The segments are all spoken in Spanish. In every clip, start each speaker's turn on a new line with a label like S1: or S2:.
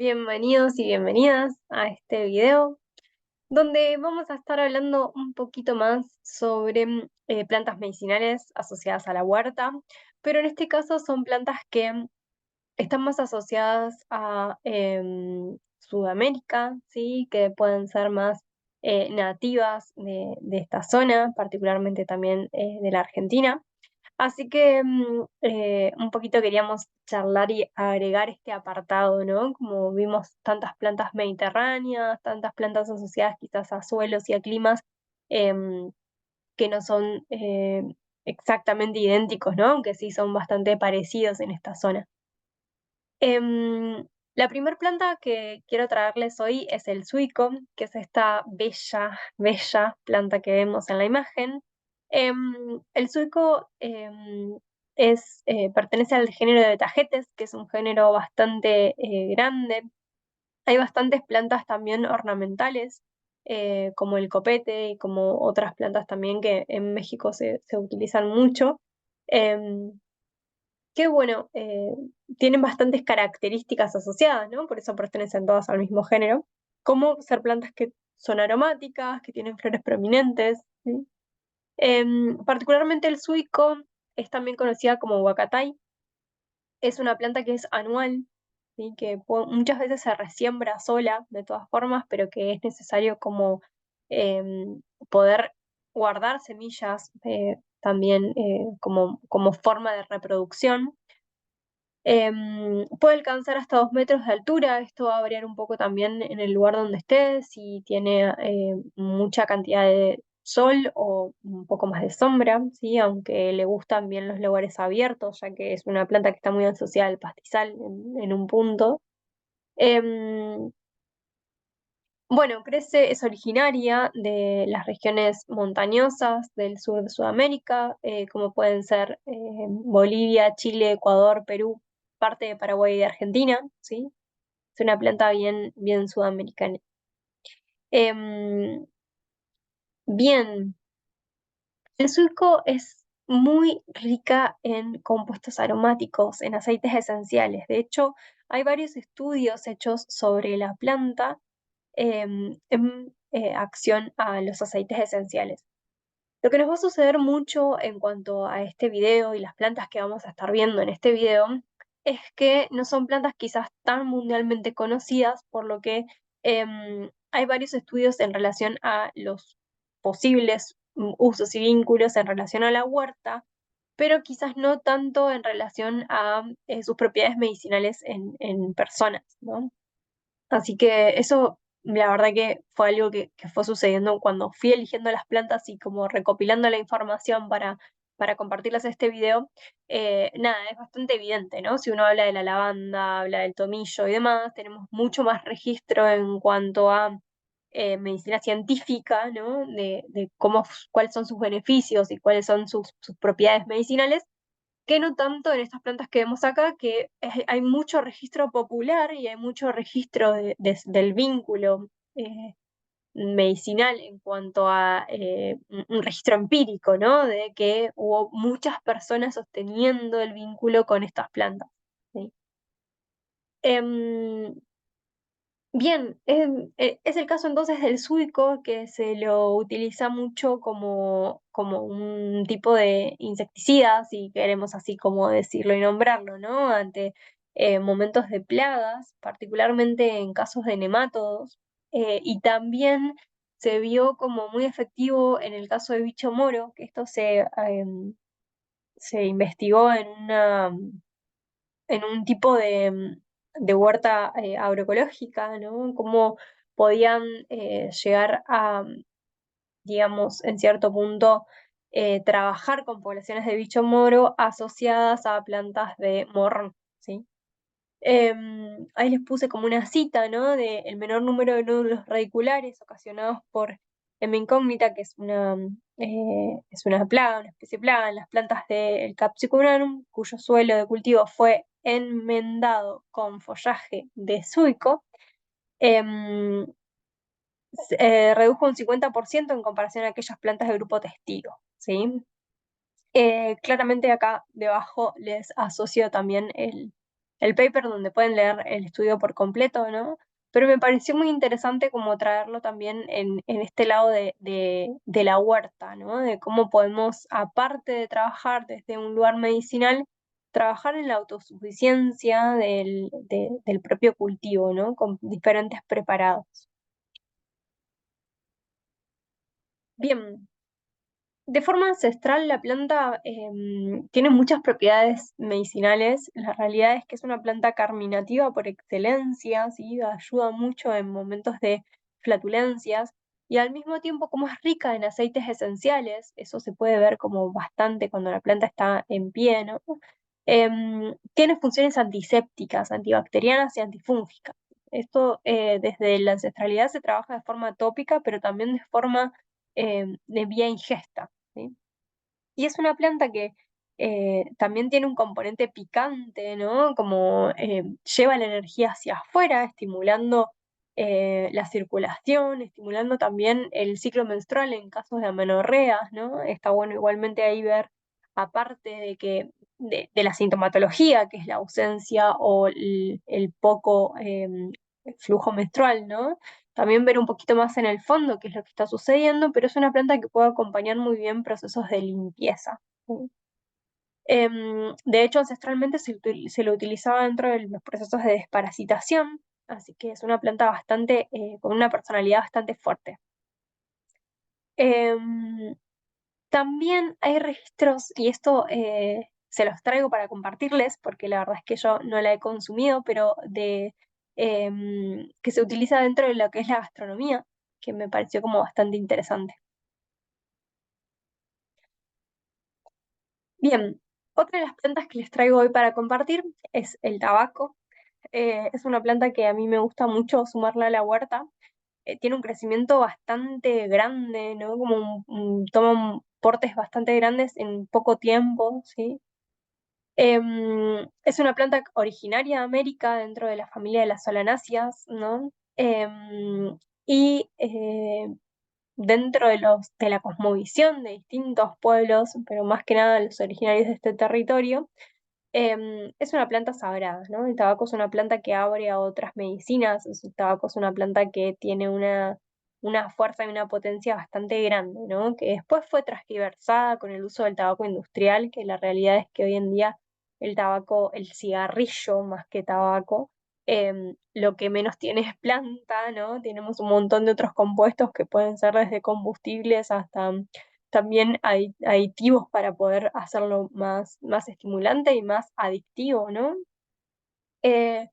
S1: Bienvenidos y bienvenidas a este video donde vamos a estar hablando un poquito más sobre plantas medicinales asociadas a la huerta, pero en este caso son plantas que están más asociadas a Sudamérica, ¿sí? Que pueden ser más nativas de esta zona, particularmente también de la Argentina. Así que un poquito queríamos charlar y agregar este apartado, ¿no? Como vimos tantas plantas mediterráneas, tantas plantas asociadas quizás a suelos y a climas em, que no son exactamente idénticos, ¿no? Aunque sí son bastante parecidos en esta zona. La primer planta que quiero traerles hoy es el suico, que es esta bella planta que vemos en la imagen. El suico pertenece al género de tagetes, que es un género bastante grande. Hay bastantes plantas también ornamentales, como el copete y como otras plantas también que en México se utilizan mucho. Em, que bueno, tienen bastantes características asociadas, ¿no? Por eso pertenecen todas al mismo género, como ser plantas que son aromáticas, que tienen flores prominentes, ¿sí? Particularmente el suico es también conocida como huacatay, es una planta que es anual, ¿sí? Que muchas veces se resiembra sola, de todas formas, pero que es necesario como poder guardar semillas también como forma de reproducción. Puede alcanzar hasta 2 metros de altura, esto va a variar un poco también en el lugar donde esté, si tiene mucha cantidad de sol o un poco más de sombra, ¿sí? Aunque le gustan bien los lugares abiertos, ya que es una planta que está muy asociada al pastizal en un punto. Em, bueno, es originaria de las regiones montañosas del sur de Sudamérica, como pueden ser Bolivia, Chile, Ecuador, Perú, parte de Paraguay y de Argentina, ¿sí? Es una planta bien sudamericana. Em, bien, el suico es muy rica en compuestos aromáticos, en aceites esenciales. De hecho, hay varios estudios hechos sobre la planta en acción a los aceites esenciales. Lo que nos va a suceder mucho en cuanto a este video y las plantas que vamos a estar viendo en este video es que no son plantas quizás tan mundialmente conocidas, por lo que hay varios estudios en relación a los posibles usos y vínculos en relación a la huerta, pero quizás no tanto en relación a sus propiedades medicinales en personas, ¿no? Así que eso, la verdad que fue algo que fue sucediendo cuando fui eligiendo las plantas y como recopilando la información para compartirlas en este video. Nada, es bastante evidente, ¿no? Si uno habla de la lavanda, habla del tomillo y demás, tenemos mucho más registro en cuanto a medicina científica, ¿no? De cuáles son sus beneficios y cuáles son sus propiedades medicinales, que no tanto en estas plantas que vemos acá, que hay mucho registro popular y hay mucho registro del vínculo medicinal en cuanto a un registro empírico, ¿no? De que hubo muchas personas sosteniendo el vínculo con estas plantas, ¿sí? Em, Bien, es el caso entonces del suico, que se lo utiliza mucho como un tipo de insecticida, si queremos así como decirlo y nombrarlo, ¿no? Ante momentos de plagas, particularmente en casos de nemátodos, y también se vio como muy efectivo en el caso de bicho moro, que esto se investigó en un tipo de huerta agroecológica, ¿no? Cómo podían llegar a, digamos, en cierto punto, trabajar con poblaciones de bicho moro asociadas a plantas de morrón, ¿sí? Ahí les puse como una cita, ¿no? De el menor número de nódulos radiculares ocasionados por M. incógnita, que es una plaga, una especie de plaga en las plantas del Capsicum annuum, cuyo suelo de cultivo fue enmendado con follaje de suico. em, Redujo un 50% en comparación a aquellas plantas del grupo testigo, ¿sí? Claramente acá debajo les asocio también el paper donde pueden leer el estudio por completo, ¿no? Pero me pareció muy interesante como traerlo también en este lado de la huerta, ¿no? De cómo podemos, aparte de trabajar desde un lugar medicinal, trabajar en la autosuficiencia del propio cultivo, ¿no? Con diferentes preparados. Bien, de forma ancestral, la planta tiene muchas propiedades medicinales. La realidad es que es una planta carminativa por excelencia, ¿sí? Ayuda mucho en momentos de flatulencias y al mismo tiempo, como es rica en aceites esenciales, eso se puede ver como bastante cuando la planta está en pie, ¿no? Tiene funciones antisépticas, antibacterianas y antifúngicas. Esto desde la ancestralidad se trabaja de forma tópica, pero también de forma de vía ingesta. ¿Sí? Y es una planta que también tiene un componente picante, ¿no? Como lleva la energía hacia afuera, estimulando la circulación, estimulando también el ciclo menstrual en casos de amenorreas, ¿no? Está bueno igualmente ahí ver, aparte de que de la sintomatología, que es la ausencia o el poco flujo menstrual, ¿no? También ver un poquito más en el fondo qué es lo que está sucediendo, pero es una planta que puede acompañar muy bien procesos de limpieza. ¿Sí? De hecho, ancestralmente se lo utilizaba dentro de los procesos de desparasitación, así que es una planta bastante, con una personalidad bastante fuerte. Em, También hay registros, y esto se los traigo para compartirles, porque la verdad es que yo no la he consumido, pero que se utiliza dentro de lo que es la gastronomía, que me pareció como bastante interesante. Bien, otra de las plantas que les traigo hoy para compartir es el tabaco. Es una planta que a mí me gusta mucho sumarla a la huerta. Tiene un crecimiento bastante grande, ¿no? Como toma portes bastante grandes en poco tiempo, ¿sí? Es una planta originaria de América dentro de la familia de las solanáceas, ¿no? Y dentro de la cosmovisión de distintos pueblos, pero más que nada los originarios de este territorio, es una planta sagrada, ¿no? El tabaco es una planta que abre a otras medicinas, el tabaco es una planta que tiene una fuerza y una potencia bastante grande, ¿no? Que después fue transgiversada con el uso del tabaco industrial, que la realidad es que hoy en día el tabaco, el cigarrillo más que tabaco, lo que menos tiene es planta, ¿no? Tenemos un montón de otros compuestos que pueden ser desde combustibles hasta también aditivos para poder hacerlo más estimulante y más adictivo, ¿no? Eh,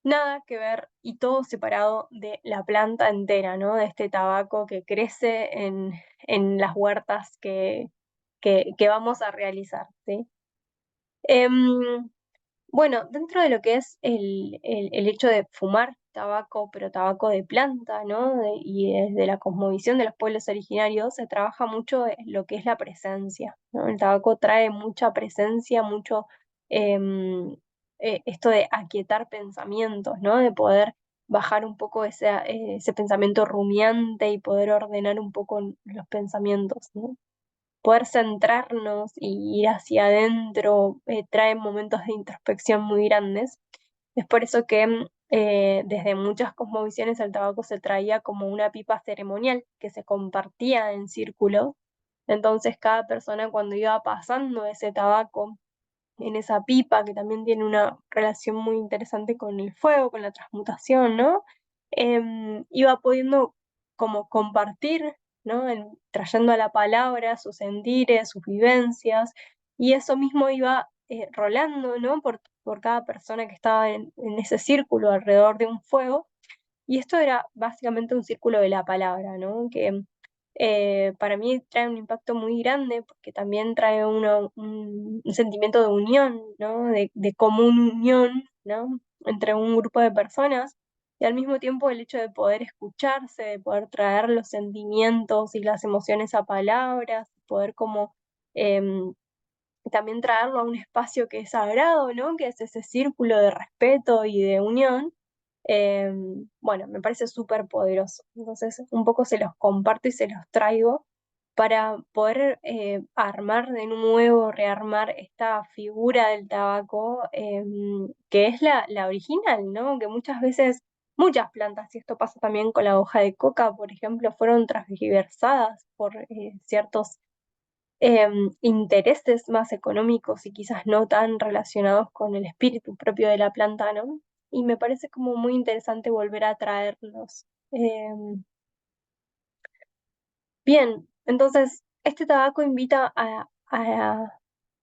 S1: Nada que ver y todo separado de la planta entera, ¿no? De este tabaco que crece en las huertas que vamos a realizar, ¿sí? Em, bueno, dentro de lo que es el hecho de fumar tabaco, pero tabaco de planta, ¿no? Y desde la cosmovisión de los pueblos originarios se trabaja mucho en lo que es la presencia, ¿no? El tabaco trae mucha presencia, mucho em, esto de aquietar pensamientos, ¿no? De poder bajar un poco ese pensamiento rumiante y poder ordenar un poco los pensamientos, ¿no? Poder centrarnos y ir hacia adentro trae momentos de introspección muy grandes. Es por eso que desde muchas cosmovisiones el tabaco se traía como una pipa ceremonial que se compartía en círculo. Entonces cada persona cuando iba pasando ese tabaco en esa pipa, que también tiene una relación muy interesante con el fuego, con la transmutación, ¿no? Iba pudiendo como compartir, ¿no? Trayendo a la palabra sus sentires, sus vivencias, y eso mismo iba rolando, ¿no? Por cada persona que estaba en ese círculo alrededor de un fuego, y esto era básicamente un círculo de la palabra, ¿no? Que para mí trae un impacto muy grande porque también trae un sentimiento de unión, ¿no? De común unión, ¿no? Entre un grupo de personas y al mismo tiempo el hecho de poder escucharse, de poder traer los sentimientos y las emociones a palabras, poder como em, también traerlo a un espacio que es sagrado, ¿no? Que es ese círculo de respeto y de unión. eh, bueno, me parece súper poderoso. Entonces, un poco se los comparto y se los traigo. para poder armar de nuevo, rearmar esta figura del tabaco, que es la original, ¿no? Que muchas veces, muchas plantas, y esto pasa también con la hoja de coca, por ejemplo, fueron transgiversadas por ciertos intereses más económicos y quizás no tan relacionados con el espíritu propio de la planta, ¿no? Y me parece como muy interesante volver a traerlos. Bien, entonces, este tabaco invita a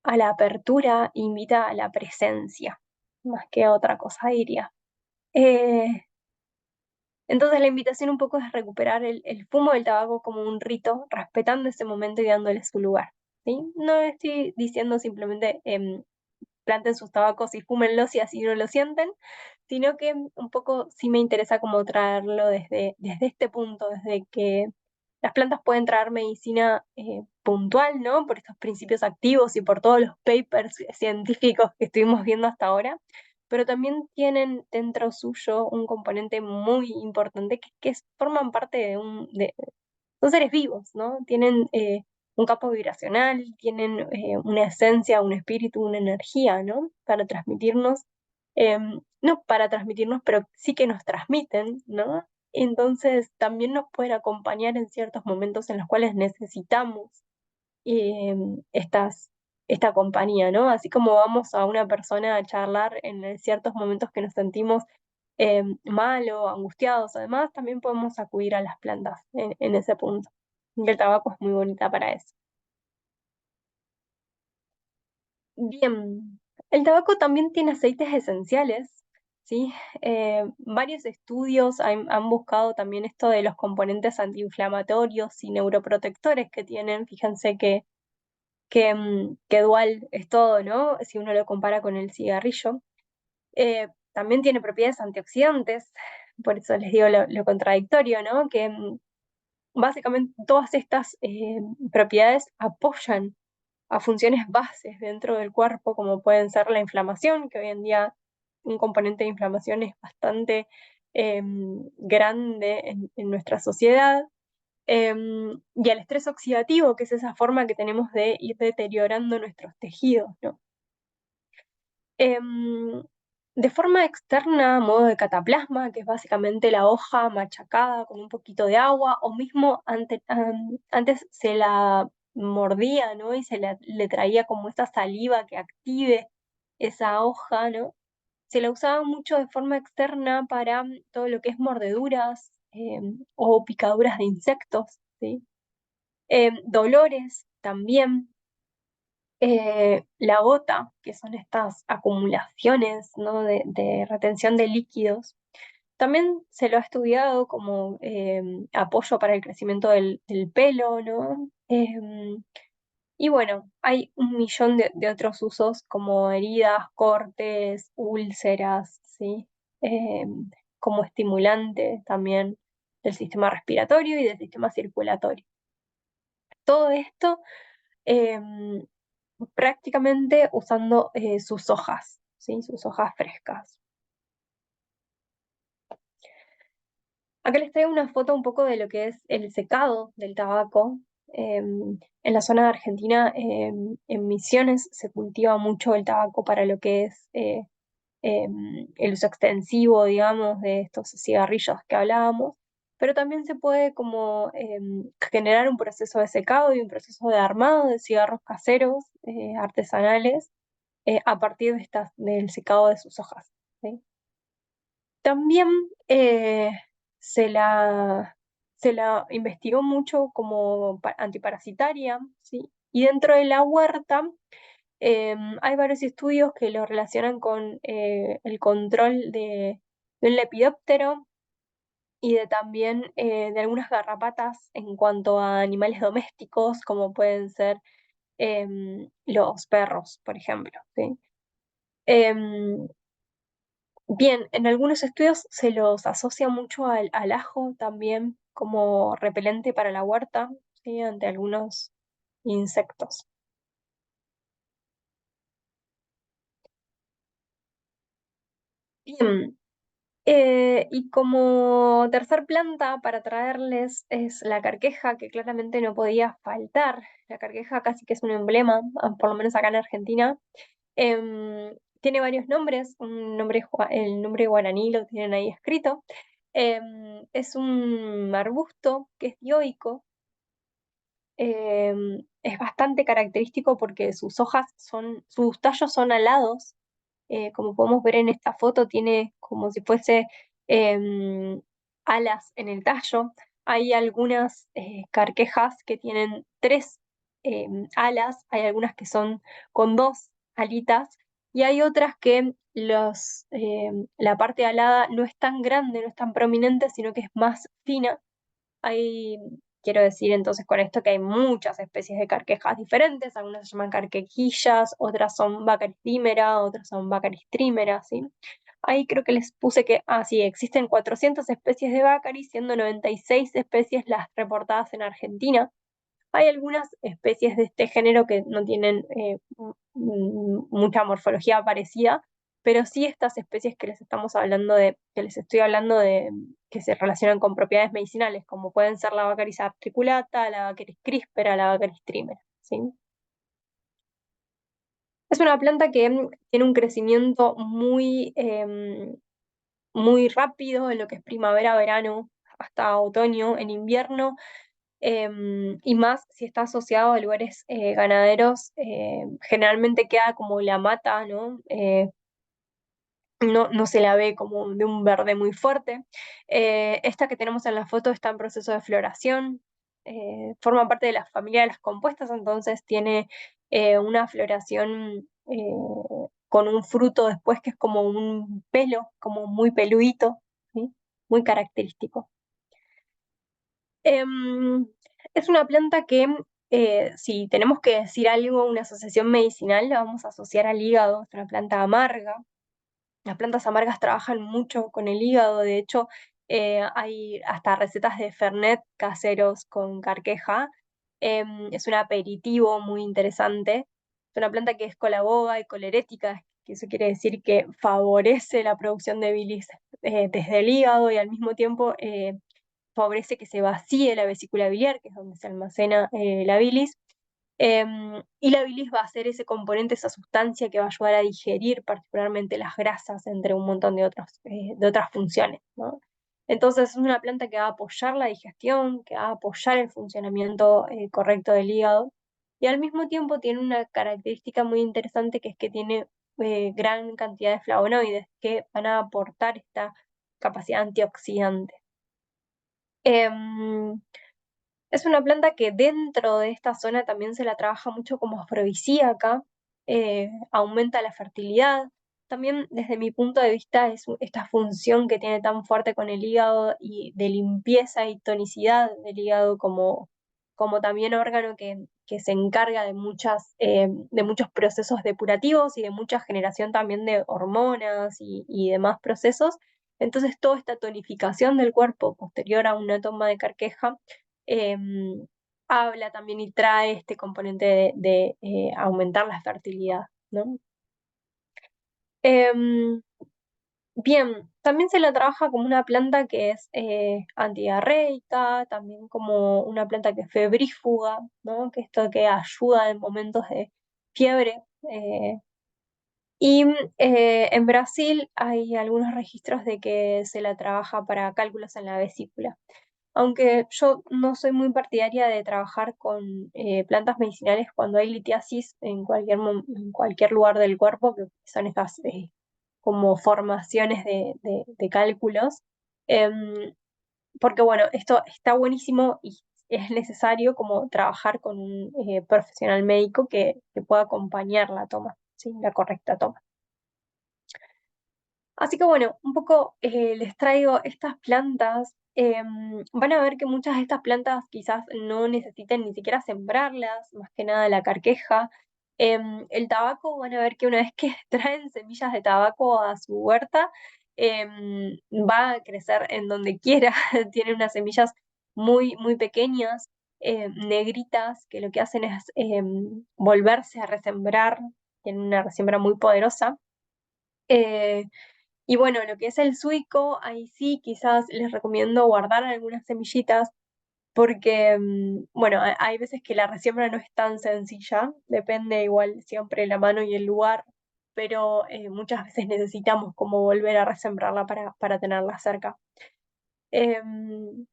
S1: la apertura, invita a la presencia, más que a otra cosa, diría. Eh, entonces, la invitación un poco es recuperar el fumo del tabaco como un rito, respetando ese momento y dándole su lugar. ¿Sí? No estoy diciendo simplemente planten sus tabacos y fúmenlos y así no lo sienten, sino que un poco sí me interesa como traerlo desde este punto, desde que las plantas pueden traer medicina puntual, ¿no? Por estos principios activos y por todos los papers científicos que estuvimos viendo hasta ahora, pero también tienen dentro suyo un componente muy importante forman parte son seres vivos, ¿no? Tienen un campo vibracional, tienen una esencia, un espíritu, una energía, ¿no? Para transmitirnos, no para transmitirnos, pero sí que nos transmiten, ¿no? Entonces también nos pueden acompañar en ciertos momentos en los cuales necesitamos eh, estas, esta compañía, ¿no? Así como vamos a una persona a charlar en ciertos momentos que nos sentimos mal o angustiados, además, también podemos acudir a las plantas en ese punto. Y el tabaco es muy bonita para eso. Bien, el tabaco también tiene aceites esenciales, ¿sí? Varios estudios han buscado también esto de los componentes antiinflamatorios y neuroprotectores que tienen. Fíjense que dual es todo, ¿no? Si uno lo compara con el cigarrillo. También tiene propiedades antioxidantes, por eso les digo lo contradictorio, ¿no? Que básicamente todas estas propiedades apoyan a funciones bases dentro del cuerpo, como pueden ser la inflamación, que hoy en día un componente de inflamación es bastante grande en nuestra sociedad, y al estrés oxidativo, que es esa forma que tenemos de ir deteriorando nuestros tejidos, ¿no? Em, de forma externa, a modo de cataplasma, que es básicamente la hoja machacada con un poquito de agua, o mismo antes se la mordía, ¿no? Y le traía como esta saliva que active esa hoja, ¿no? Se la usaba mucho de forma externa para todo lo que es mordeduras o picaduras de insectos, ¿sí? Dolores también. La gota, que son estas acumulaciones, ¿no? de retención de líquidos, también se lo ha estudiado como apoyo para el crecimiento del pelo, ¿no? Y bueno, hay un millón de otros usos como heridas, cortes, úlceras, ¿sí? Como estimulante también del sistema respiratorio y del sistema circulatorio. Todo esto em, prácticamente usando sus hojas, ¿sí? Sus hojas frescas. Acá les traigo una foto un poco de lo que es el secado del tabaco. En la zona de Argentina, en Misiones, se cultiva mucho el tabaco para lo que es el uso extensivo, digamos, de estos cigarrillos que hablábamos, pero también se puede como generar un proceso de secado y un proceso de armado de cigarros caseros, artesanales, a partir del secado de sus hojas, ¿sí? También eh, se la, se la investigó mucho como antiparasitaria, ¿sí? Y dentro de la huerta hay varios estudios que lo relacionan con el control del lepidóptero y de también de algunas garrapatas en cuanto a animales domésticos, como pueden ser los perros, por ejemplo, ¿sí? Em, Bien, en algunos estudios se los asocia mucho al ajo también como repelente para la huerta, ¿sí? Ante algunos insectos. Bien, Y como tercer planta para traerles es la carqueja, que claramente no podía faltar. La carqueja casi que es un emblema, por lo menos acá en Argentina. Tiene varios nombres, el nombre guaraní lo tienen ahí escrito. Es un arbusto que es dioico. Es bastante característico porque sus tallos son alados. Como podemos ver en esta foto, tiene como si fuese em, alas en el tallo. Hay algunas carquejas que tienen tres alas, hay algunas que son con dos alitas, y hay otras que la parte alada no es tan grande, no es tan prominente, sino que es más fina. Quiero decir entonces con esto que hay muchas especies de carquejas diferentes, algunas se llaman carquejillas, otras son Baccharis dimera, otras son Baccharis trimera, ¿sí? Ahí creo que les puse que, sí, existen 400 especies de Baccharis, siendo 96 especies las reportadas en Argentina. Hay algunas especies de este género que no tienen mucha morfología parecida, pero sí estas especies que les estoy hablando de, que se relacionan con propiedades medicinales, como pueden ser la Baccharis articulata, la Baccharis crispera, la Baccharis trimera, ¿sí? Es una planta que tiene un crecimiento muy rápido en lo que es primavera, verano, hasta otoño. En invierno y más si está asociado a lugares ganaderos, generalmente queda como la mata, ¿no? No se la ve como de un verde muy fuerte. Esta que tenemos en la foto está en proceso de floración, forma parte de la familia de las compuestas, entonces tiene una floración con un fruto después que es como un pelo, como muy peludito, ¿sí? Muy característico. Em, es una planta que, si tenemos que decir algo, una asociación medicinal, la vamos a asociar al hígado. Es una planta amarga. Las plantas amargas trabajan mucho con el hígado. De hecho, hay hasta recetas de Fernet caseros con carqueja. Es un aperitivo muy interesante. Es una planta que es colaboga y colerética, que eso quiere decir que favorece la producción de bilis desde el hígado y al mismo tiempo favorece que se vacíe la vesícula biliar, que es donde se almacena la bilis, y la bilis va a ser ese componente, esa sustancia que va a ayudar a digerir particularmente las grasas, entre un montón de otras funciones, ¿no? Entonces es una planta que va a apoyar la digestión, que va a apoyar el funcionamiento correcto del hígado, y al mismo tiempo tiene una característica muy interesante que es que tiene gran cantidad de flavonoides que van a aportar esta capacidad antioxidante. Em, es una planta que dentro de esta zona también se la trabaja mucho como afrodisíaca, aumenta la fertilidad. También desde mi punto de vista es esta función que tiene tan fuerte con el hígado y de limpieza y tonicidad del hígado como también órgano que se encarga de muchos procesos depurativos y de mucha generación también de hormonas y demás procesos. Entonces toda esta tonificación del cuerpo posterior a una toma de carqueja em, habla también y trae este componente de aumentar la fertilidad, ¿no? Em, bien, también se la trabaja como una planta que es antidiarreica, también como una planta que es febrífuga, ¿no? Que esto que ayuda en momentos de fiebre. Y en Brasil hay algunos registros de que se la trabaja para cálculos en la vesícula. Aunque yo no soy muy partidaria de trabajar con plantas medicinales cuando hay litiasis en cualquier lugar del cuerpo, que son estas como formaciones de cálculos. Em, Porque bueno, esto está buenísimo y es necesario como trabajar con un profesional médico que pueda acompañar la toma, ¿sí? La correcta toma. Así que bueno, un poco les traigo estas plantas. Van a ver que muchas de estas plantas quizás no necesiten ni siquiera sembrarlas, más que nada la carqueja. El tabaco, van a ver que una vez que traen semillas de tabaco a su huerta, va a crecer en donde quiera. Tiene unas semillas muy pequeñas, negritas, que lo que hacen es volverse a resembrar. Tienen una resiembra muy poderosa. Eh, Y bueno, lo que es el suico, ahí sí, quizás les recomiendo guardar algunas semillitas porque, bueno, hay veces que la resiembra no es tan sencilla, depende igual siempre la mano y el lugar, pero muchas veces necesitamos como volver a resembrarla para tenerla cerca. Em,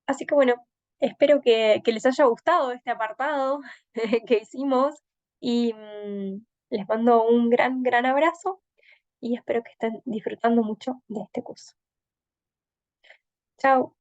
S1: Así que bueno, espero que les haya gustado este apartado que hicimos y les mando un gran, gran abrazo y espero que estén disfrutando mucho de este curso. Chao.